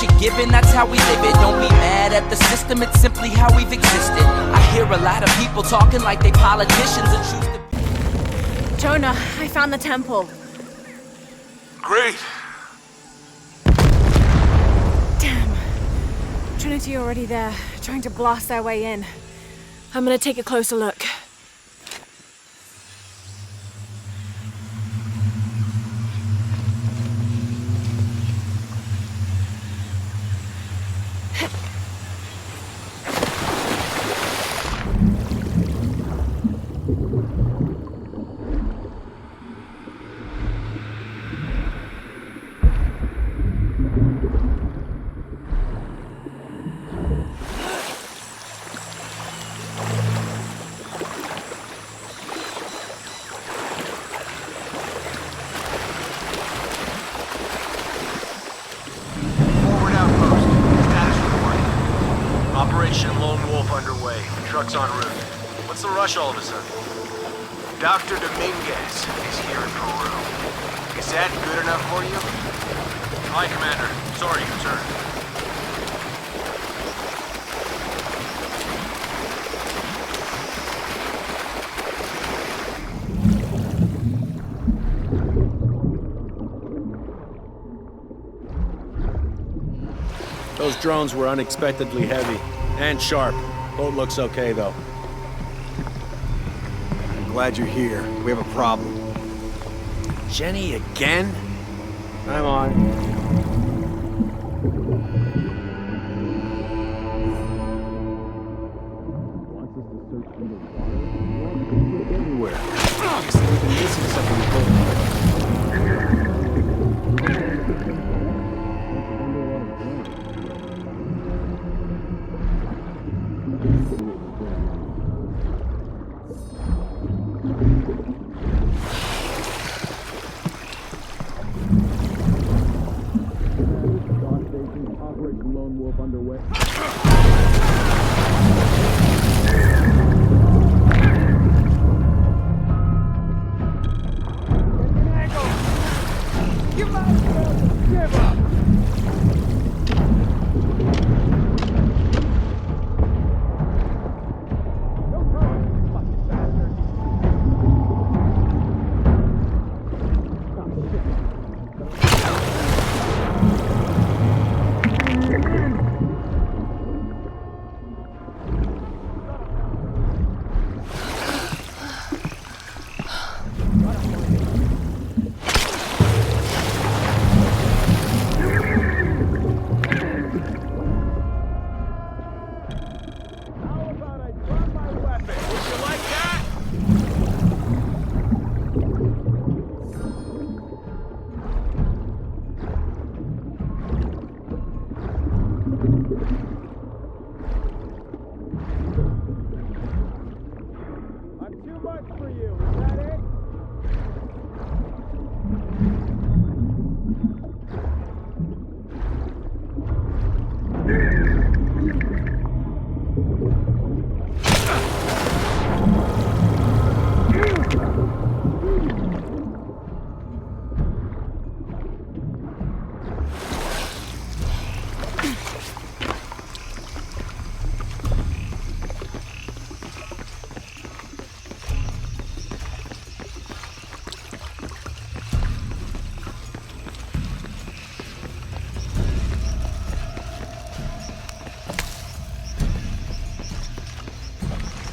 what you're given, that's how we live it. Don't be mad at the system, it's simply how we've existed. I hear a lot of people talking like they politicians and choose to... Jonah, I found the temple. Great. Damn. Trinity already there, trying to blast their way in. I'm gonna take a closer look. Truck's en route. What's the rush all of a sudden? Dr. Dominguez is here in Peru. Is that good enough for you? Hi, Commander. Sorry, concern. Those drones were unexpectedly heavy and sharp. Boat looks okay, though. I'm glad you're here. We have a problem. Jenny again? I'm on. Everywhere. Obviously, we've been missing something.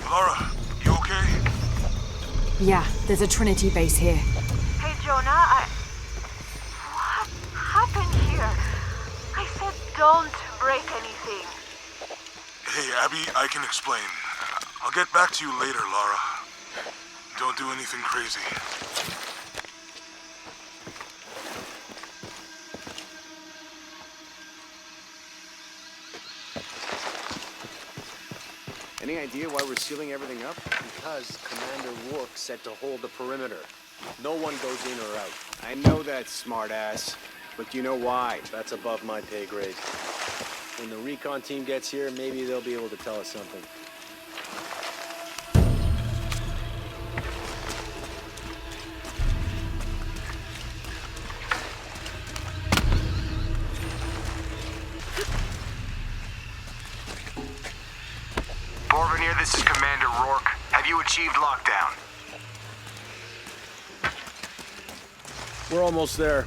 Lara, you okay? Yeah, there's a Trinity base here. Hey, Jonah, what happened here? I said don't break anything. Hey, Abby, I can explain. I'll get back to you later, Lara. Don't do anything crazy. Any idea why we're sealing everything up? Because Commander Rourke said to hold the perimeter. No one goes in or out. I know that, smartass. But do you know why? That's above my pay grade. When the recon team gets here, maybe they'll be able to tell us something. Engineer, this is Commander Rourke. Have you achieved lockdown? We're almost there.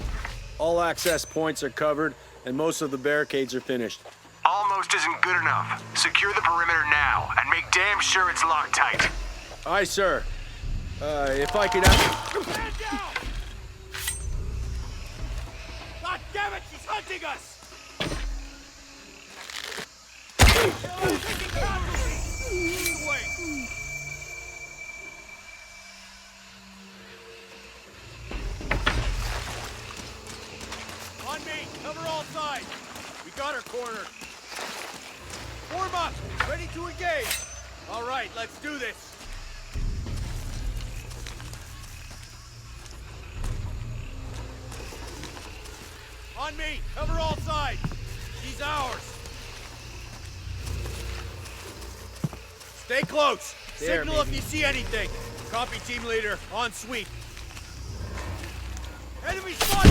All access points are covered, and most of the barricades are finished. Almost isn't good enough. Secure the perimeter now, and make damn sure it's locked tight. Aye, sir. If I could have... Stand down! God damn it, she's hunting us! On me, cover all sides. We got her cornered. Form up, ready to engage. All right, let's do this. On me, cover all sides. She's ours. Stay close. There, Signal baby. if you see anything. Copy, team leader. On sweep. Enemy spotted!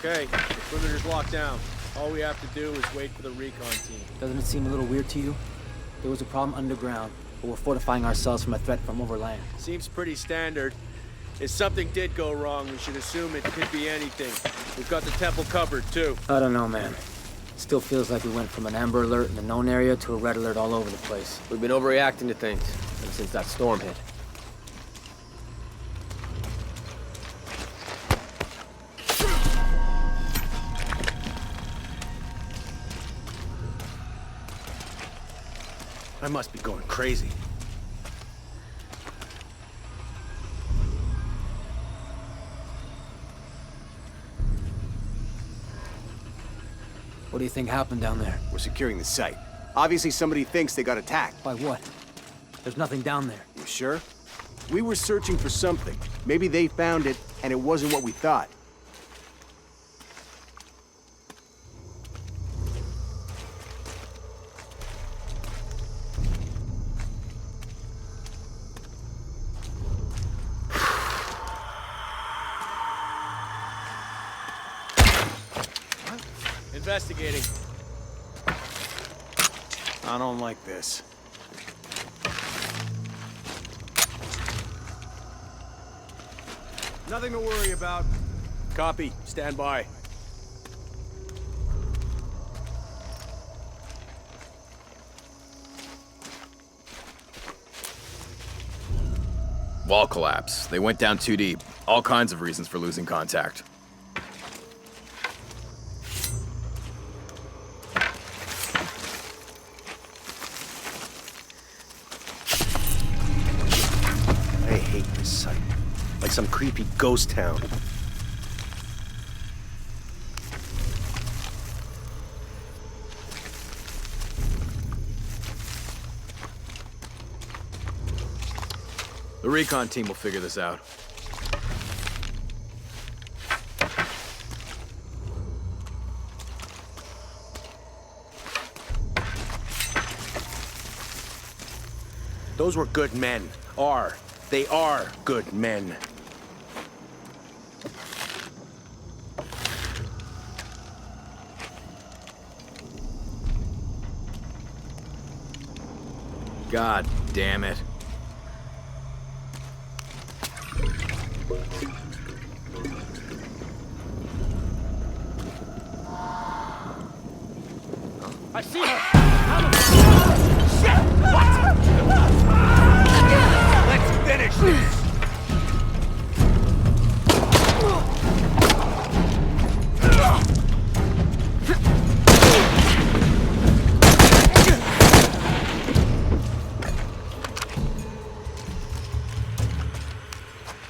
Okay, the perimeter's locked down. All we have to do is wait for the recon team. Doesn't it seem a little weird to you? There was a problem underground, but we're fortifying ourselves from a threat from overland. Seems pretty standard. If something did go wrong, we should assume it could be anything. We've got the temple covered, too. I don't know, man. Still feels like we went from an amber alert in the known area to a red alert all over the place. We've been overreacting to things ever since that storm hit. I must be going crazy. What do you think happened down there? We're securing the site. Obviously somebody thinks they got attacked. By what? There's nothing down there. You sure? We were searching for something. Maybe they found it, and it wasn't what we thought. Investigating. I don't like this. Nothing to worry about. Copy. Stand by. Wall collapse. They went down too deep. All kinds of reasons for losing contact. I hate this site. Like some creepy ghost town. The recon team will figure this out. Those were good men. They are good men. God damn it. I see her! Shit! What? Let's finish this!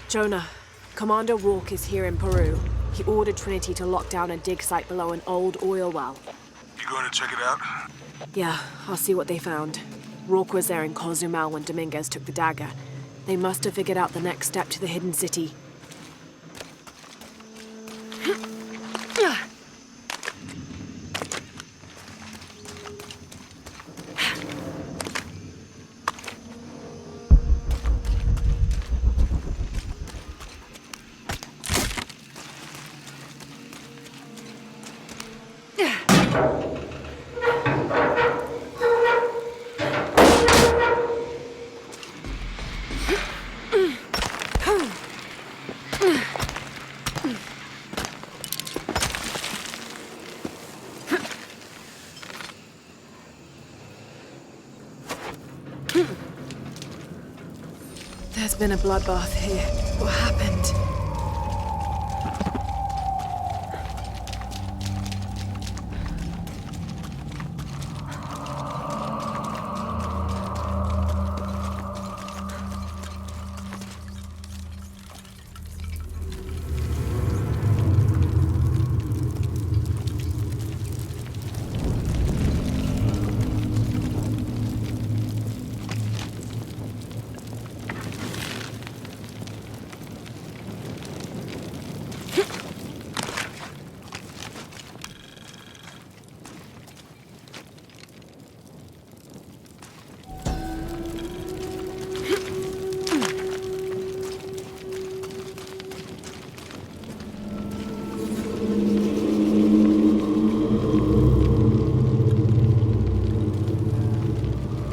Jonah, Commander Rourke is here in Peru. He ordered Trinity to lock down a dig site below an old oil well. You going to check it out? Yeah, I'll see what they found. Rourke was there in Cozumel when Dominguez took the dagger. They must have figured out the next step to the hidden city. There's been a bloodbath here. What happened?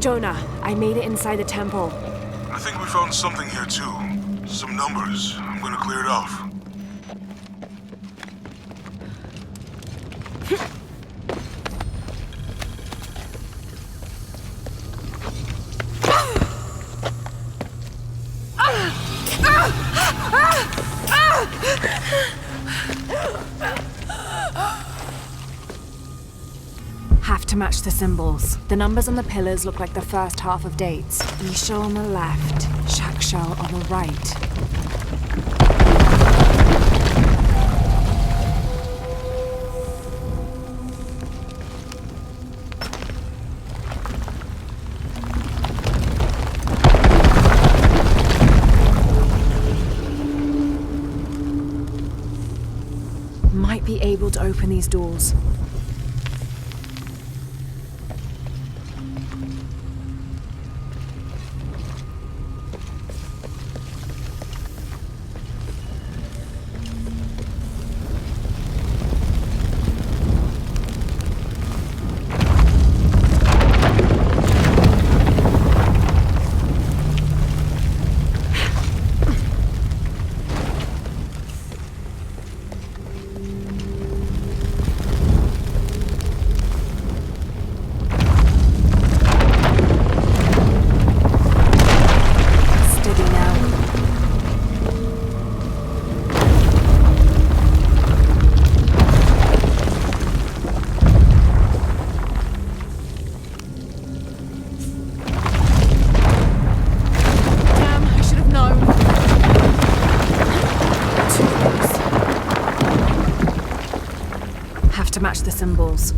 Jonah, I made it inside the temple. I think we found something here too. Some numbers. I'm gonna clear it off. Have to match the symbols. The numbers on the pillars look like the first half of dates. Isho on the left, Shakshal on the right. Might be able to open these doors. To match the symbols.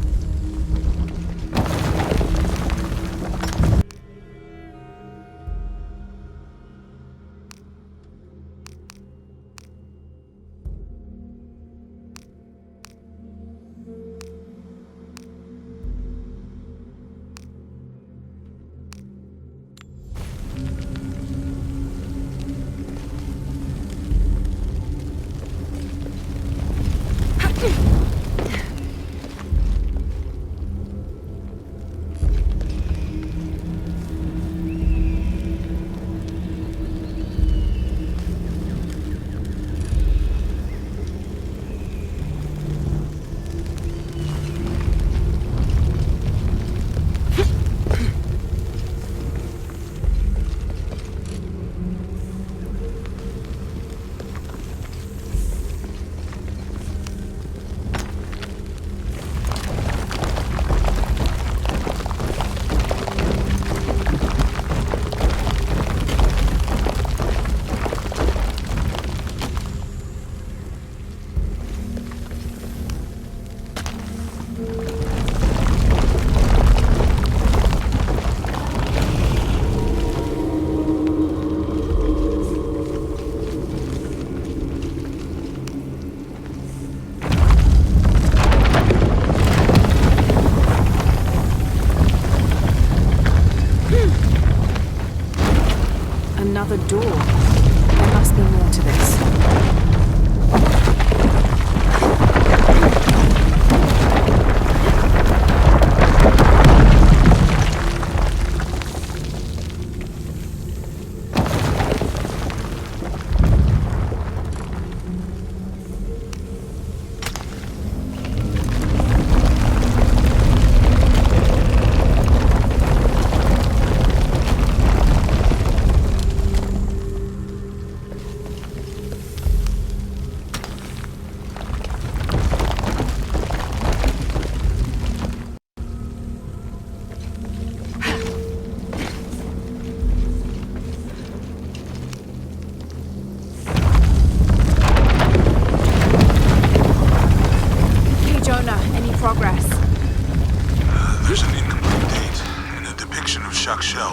There's an incomplete date and a depiction of Shakshel.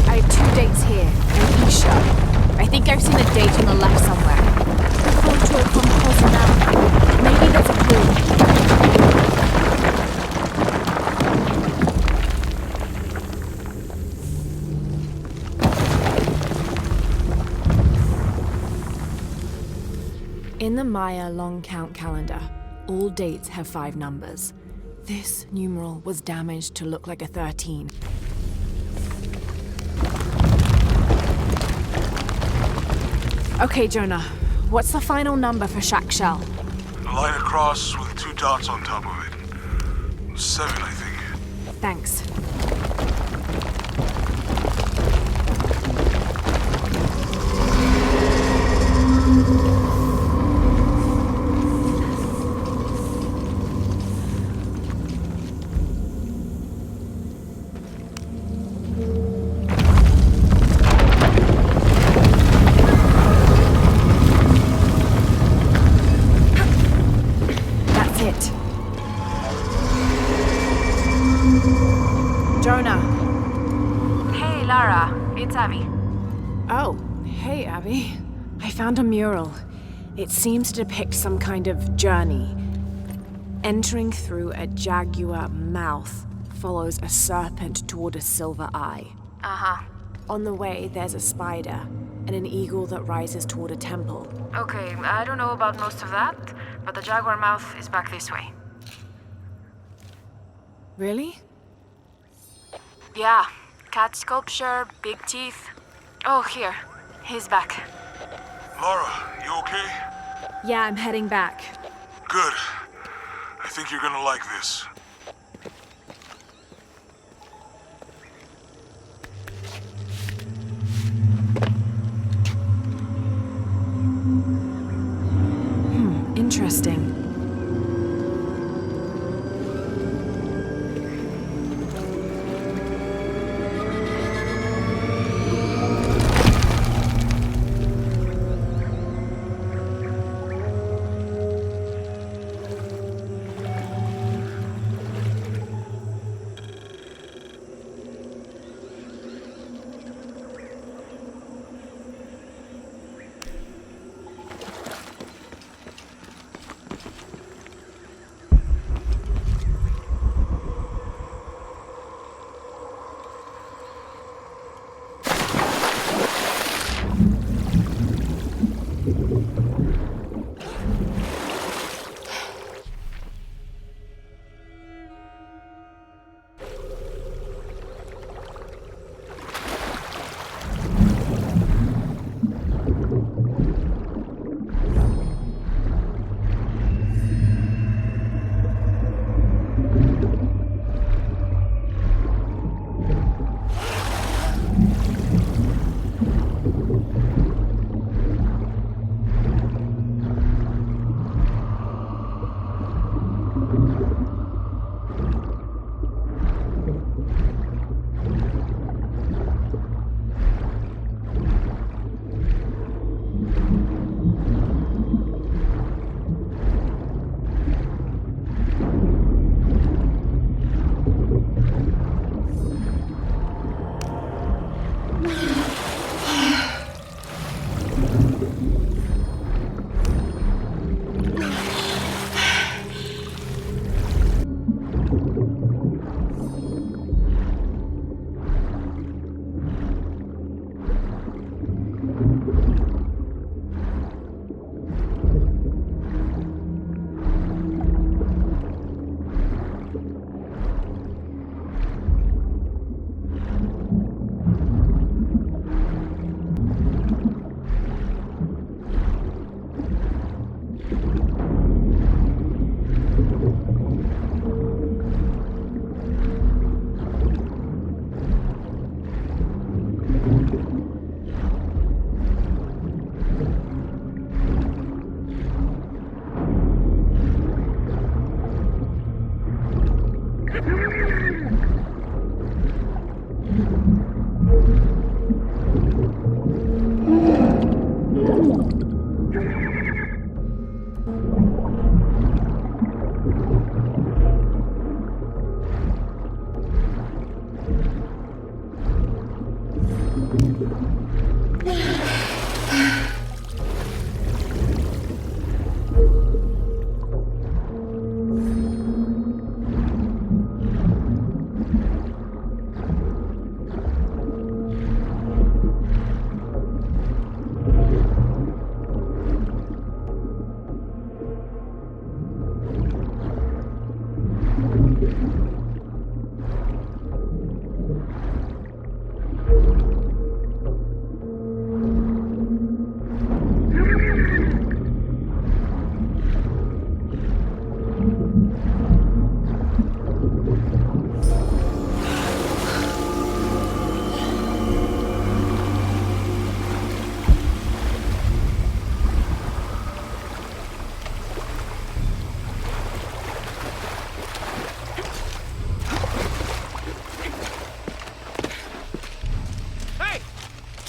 I have 2 dates here, and Isha. I think I've seen a date on the left somewhere. The photo composed now. Maybe that's a clue. In the Maya long count calendar, all dates have 5 numbers. This numeral was damaged to look like a 13. Okay, Jonah. What's the final number for Shakshel? A line across with 2 dots on top of it. 7, I think. Thanks. It's Abby. Oh, hey, Abby. I found a mural. It seems to depict some kind of journey. Entering through a jaguar mouth follows a serpent toward a silver eye. Uh-huh. On the way, there's a spider and an eagle that rises toward a temple. Okay, I don't know about most of that, but the jaguar mouth is back this way. Really? Yeah. Cat sculpture, big teeth. Oh, here. He's back. Laura, you okay? Yeah, I'm heading back. Good. I think you're gonna like this. Interesting.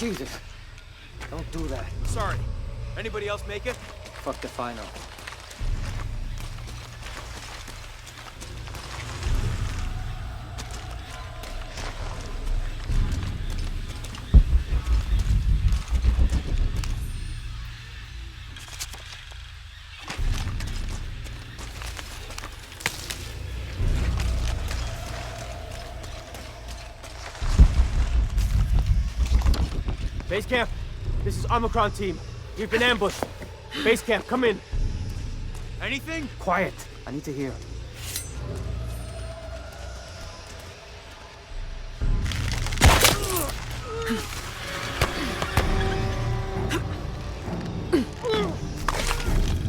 Jesus. Don't do that. Sorry. Anybody else make it? Fuck the final. Base camp, this is Omicron team. We've been ambushed. Base camp, come in. Anything? Quiet. I need to hear.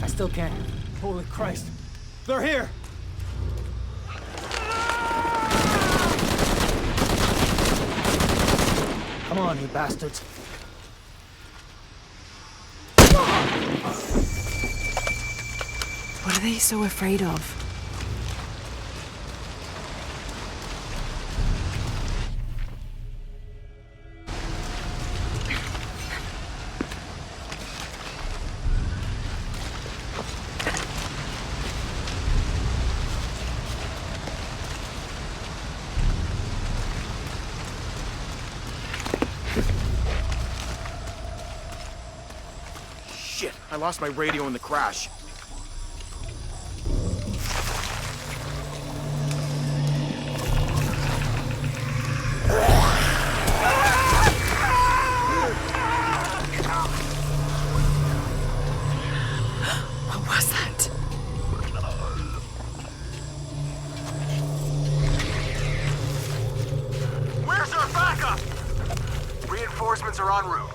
I still can't. Holy Christ. They're here. Come on, you bastards. What are they so afraid of? Shit, I lost my radio in the crash. What was that? Where's our backup? Reinforcements are en route.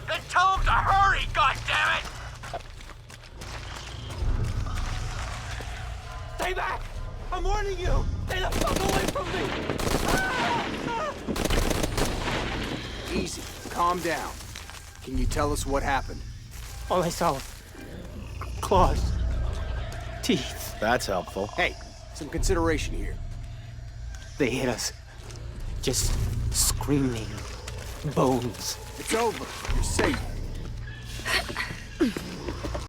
Then tell them to hurry, goddammit! Stay back! I'm warning you! Stay the fuck away from me! Easy. Calm down. Can you tell us what happened? All I saw was claws, teeth. That's helpful. Hey, some consideration here. They hit us. Just screaming. Bones. It's over. You're safe.